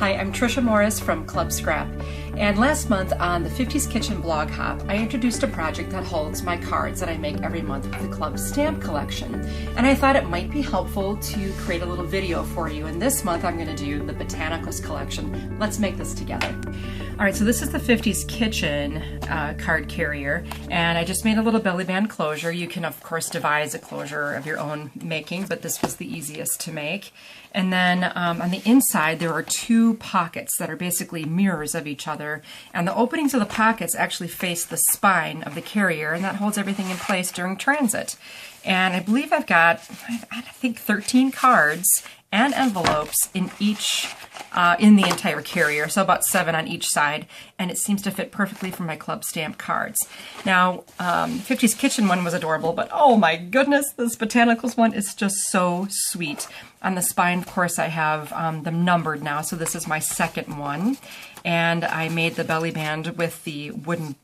Hi, I'm Trisha Morris from Club Scrap, and last month on the 50s Kitchen blog hop, I introduced a project that holds my cards that I make every month with the Club stamp collection, and I thought it might be helpful to create a little video for you, and this month I'm going to do the Botanicals collection. Let's make this together. Alright, so this is the 50s Kitchen card carrier, and I just made a little belly band closure. You can of course devise a closure of your own making, but this was the easiest to make. And then on the inside there are two pockets that are basically mirrors of each other, and the openings of the pockets actually face the spine of the carrier, and that holds everything in place during transit. And I believe I've got, I think, 13 cards and envelopes in each, in the entire carrier, so about 7 on each side, and it seems to fit perfectly for my Club stamp cards. Now, 50s Kitchen one was adorable, but oh my goodness, this Botanicals one is just so sweet. On the spine, of course, I have them numbered now, so this is my second one, and I made the belly band with the wooden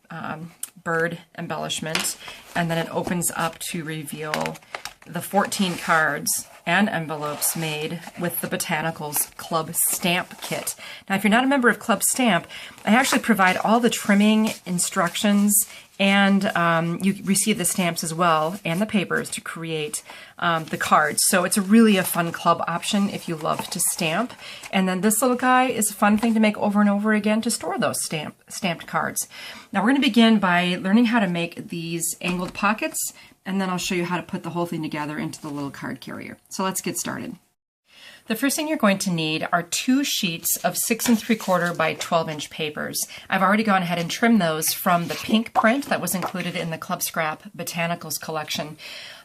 bird embellishment, and then it opens up to reveal the 14 cards and envelopes made with the Botanicals Club Stamp Kit. Now, if you're not a member of Club Stamp, I actually provide all the trimming instructions, and you receive the stamps as well and the papers to create the cards. So it's really a fun club option if you love to stamp. And then this little guy is a fun thing to make over and over again to store those stamped cards. Now we're going to begin by learning how to make these angled pockets, and then I'll show you how to put the whole thing together into the little card carrier. So let's get started. The first thing you're going to need are 2 sheets of 6 3/4 by 12-inch papers. I've already gone ahead and trimmed those from the pink print that was included in the Club Scrap Botanicals collection.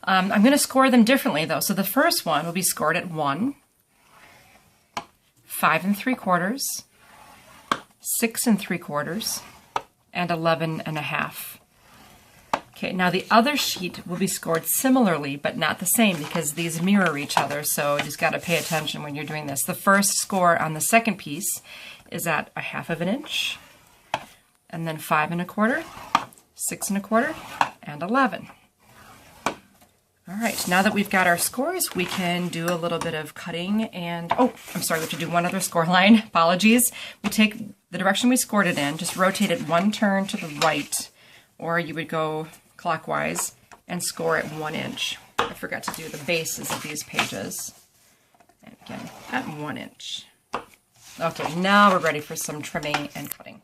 I'm going to score them differently though. So the first one will be scored at 1, 5 3/4, 6 3/4, and 11 1/2. Okay, now the other sheet will be scored similarly, but not the same because these mirror each other, so you just got to pay attention when you're doing this. The first score on the second piece is at 1/2 inch, and then 5 1/4, 6 1/4, and 11. All right, now that we've got our scores, we can do a little bit of cutting and, oh, I'm sorry, we have to do one other score line, apologies. We take the direction we scored it in, just rotate it 1 turn to the right, or you would go clockwise and score at 1 inch. I forgot to do the bases of these pages. And again, at 1 inch. Okay, now we're ready for some trimming and cutting.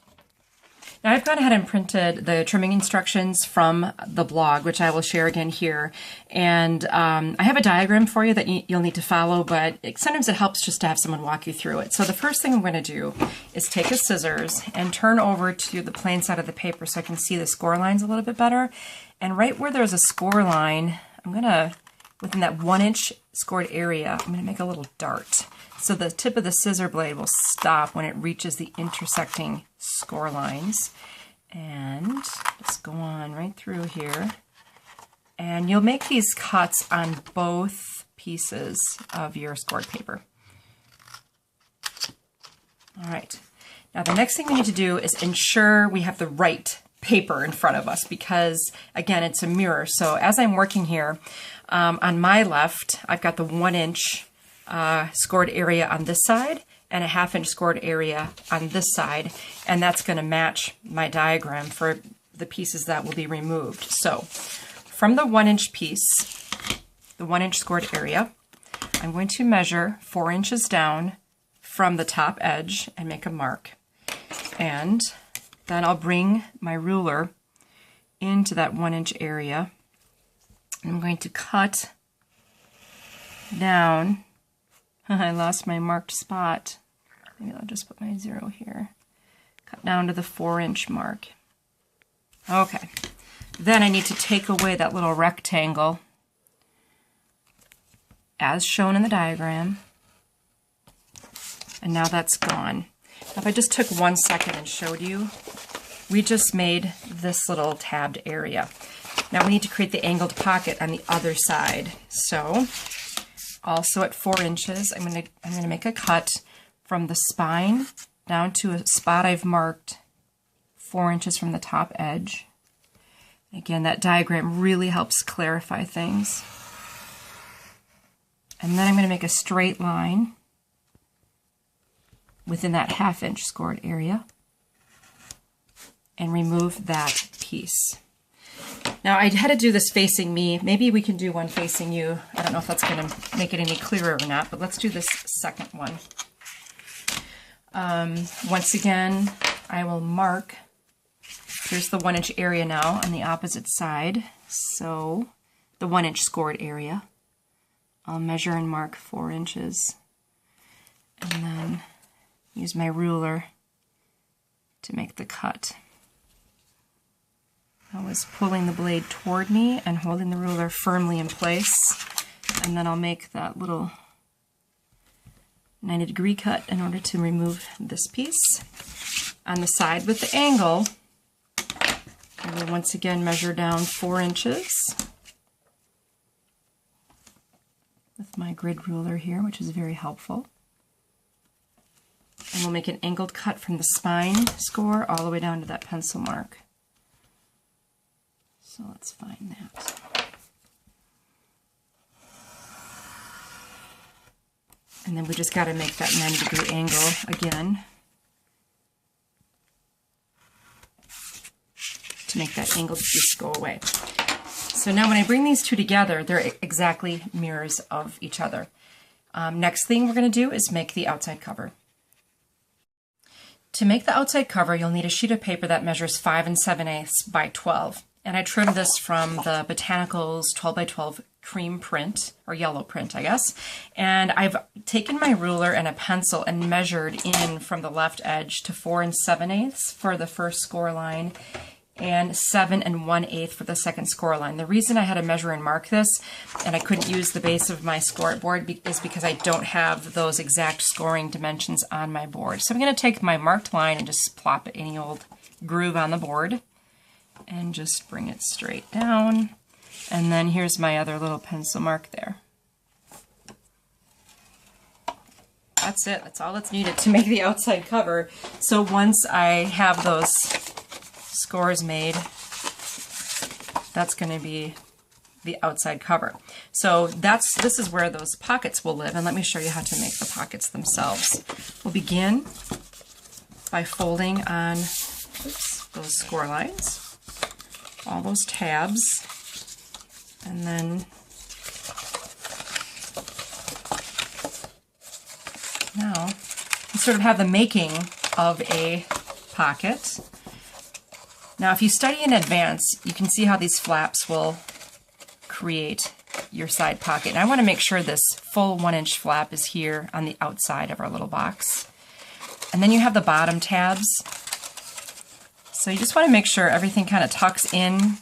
Now I've gone ahead and printed the trimming instructions from the blog, which I will share again here. And I have a diagram for you that you'll need to follow, but sometimes it helps just to have someone walk you through it. So the first thing I'm going to do is take a scissors and turn over to the plain side of the paper so I can see the score lines a little bit better. And right where there's a score line, I'm going to, within that 1 inch scored area, I'm going to make a little dart. So the tip of the scissor blade will stop when it reaches the intersecting score lines. And just go on right through here. And you'll make these cuts on both pieces of your scored paper. All right. Now the next thing we need to do is ensure we have the right paper in front of us because, again, it's a mirror. So as I'm working here, on my left, I've got the 1 inch scored area on this side and a 1/2 inch scored area on this side, and that's going to match my diagram for the pieces that will be removed. So from the 1 inch piece, the 1 inch scored area, I'm going to measure 4 inches down from the top edge and make a mark. And then I'll bring my ruler into that 1 inch area. I'm going to cut down. I lost my marked spot. Maybe I'll just put my 0 here. Cut down to the 4 inch mark. Okay. Then I need to take away that little rectangle as shown in the diagram. And now that's gone. Now if I just took 1 second and showed you, we just made this little tabbed area. Now we need to create the angled pocket on the other side. So also at 4 inches, I'm going to make a cut from the spine down to a spot I've marked 4 inches from the top edge. Again, that diagram really helps clarify things. And then I'm going to make a straight line within that 1/2 inch scored area and remove that piece. Now I had to do this facing me. Maybe we can do one facing you. I don't know if that's going to make it any clearer or not, but let's do this second one. Once again, I will mark. Here's the 1 inch area now on the opposite side. So the 1 inch scored area. I'll measure and mark 4 inches. And then use my ruler to make the cut. I was pulling the blade toward me and holding the ruler firmly in place. And then I'll make that little 90-degree cut in order to remove this piece. On the side with the angle, I will once again measure down 4 inches with my grid ruler here, which is very helpful. And we'll make an angled cut from the spine score all the way down to that pencil mark. So let's find that. And then we just got to make that 90-degree angle again to make that angled piece go away. So now when I bring these two together, they're exactly mirrors of each other. Next thing we're going to do is make the outside cover. To make the outside cover, you'll need a sheet of paper that measures 5 7/8 by 12. And I trimmed this from the Botanicals 12 by 12 cream print, or yellow print, I guess. And I've taken my ruler and a pencil and measured in from the left edge to 4 7/8 for the first score line and 7 1/8 for the second score line. The reason I had to measure and mark this and I couldn't use the base of my score board is because I don't have those exact scoring dimensions on my board. So I'm going to take my marked line and just plop it any old groove on the board and just bring it straight down. And then here's my other little pencil mark there. That's it. That's all that's needed to make the outside cover. So once I have those scores made, that's going to be the outside cover. So this is where those pockets will live. And let me show you how to make the pockets themselves. We'll begin by folding on those score lines, all those tabs, and then now you sort of have the making of a pocket. Now if you study in advance, you can see how these flaps will create your side pocket. And I want to make sure this full 1 inch flap is here on the outside of our little box. And then you have the bottom tabs. So you just want to make sure everything kind of tucks in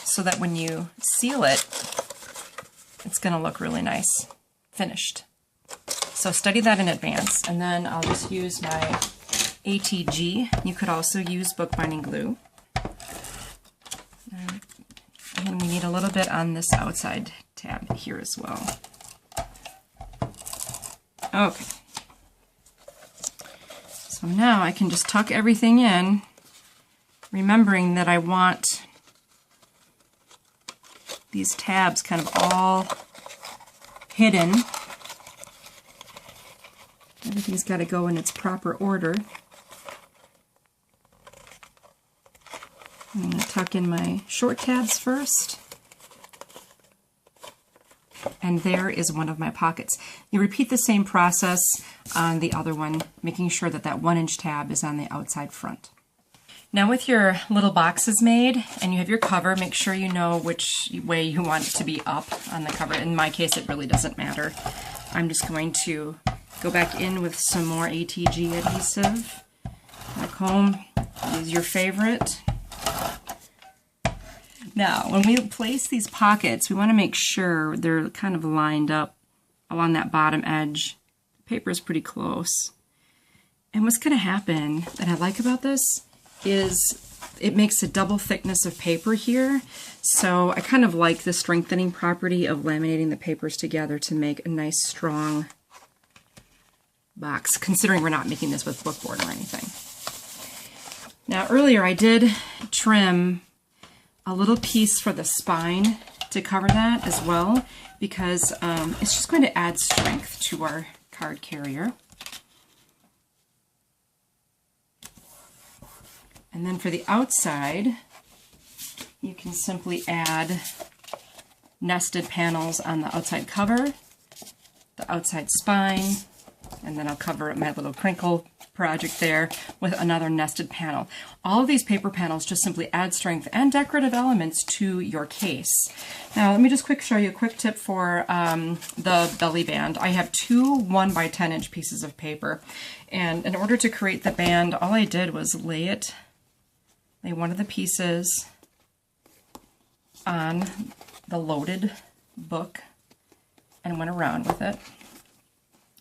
so that when you seal it, it's going to look really nice, finished. So study that in advance. And then I'll just use my ATG. You could also use bookbinding glue. And we need a little bit on this outside tab here as well. Okay. So now I can just tuck everything in, remembering that I want these tabs kind of all hidden. Everything's got to go in its proper order. I'm going to tuck in my short tabs first. And there is one of my pockets. You repeat the same process on the other one, making sure that that 1 inch tab is on the outside front. Now with your little boxes made and you have your cover, make sure you know which way you want it to be up on the cover. In my case, it really doesn't matter. I'm just going to go back in with some more ATG adhesive. My comb is your favorite. Now, when we place these pockets, we want to make sure they're kind of lined up along that bottom edge. The paper is pretty close. And what's going to happen that I like about this is it makes a double thickness of paper here. So I kind of like the strengthening property of laminating the papers together to make a nice, strong box, considering we're not making this with bookboard or anything. Now, earlier I did trim a little piece for the spine to cover that as well, because it's just going to add strength to our card carrier. And then for the outside, you can simply add nested panels on the outside cover, the outside spine, and then I'll cover my little crinkle project there with another nested panel. All of these paper panels just simply add strength and decorative elements to your case. Now let me just show you a quick tip for the belly band. I have two 1 by 10 inch pieces of paper, and in order to create the band, all I did was lay one of the pieces on the loaded book and went around with it.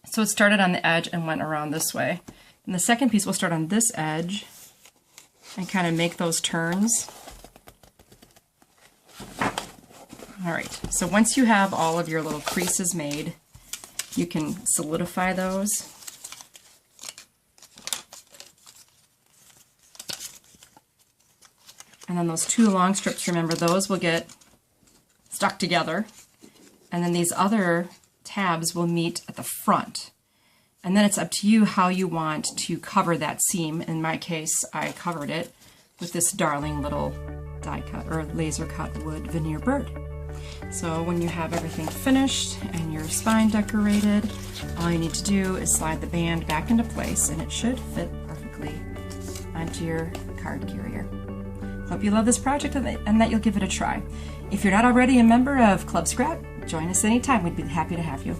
So it started on the edge and went around this way. And the second piece will start on this edge and kind of make those turns. All right, so once you have all of your little creases made, you can solidify those. And then those two long strips, remember, those will get stuck together. And then these other tabs will meet at the front. And then it's up to you how you want to cover that seam. In my case, I covered it with this darling little die cut or laser cut wood veneer bird. So when you have everything finished and your spine decorated, all you need to do is slide the band back into place and it should fit perfectly onto your card carrier. Hope you love this project and that you'll give it a try. If you're not already a member of Club Scrap, join us anytime. We'd be happy to have you.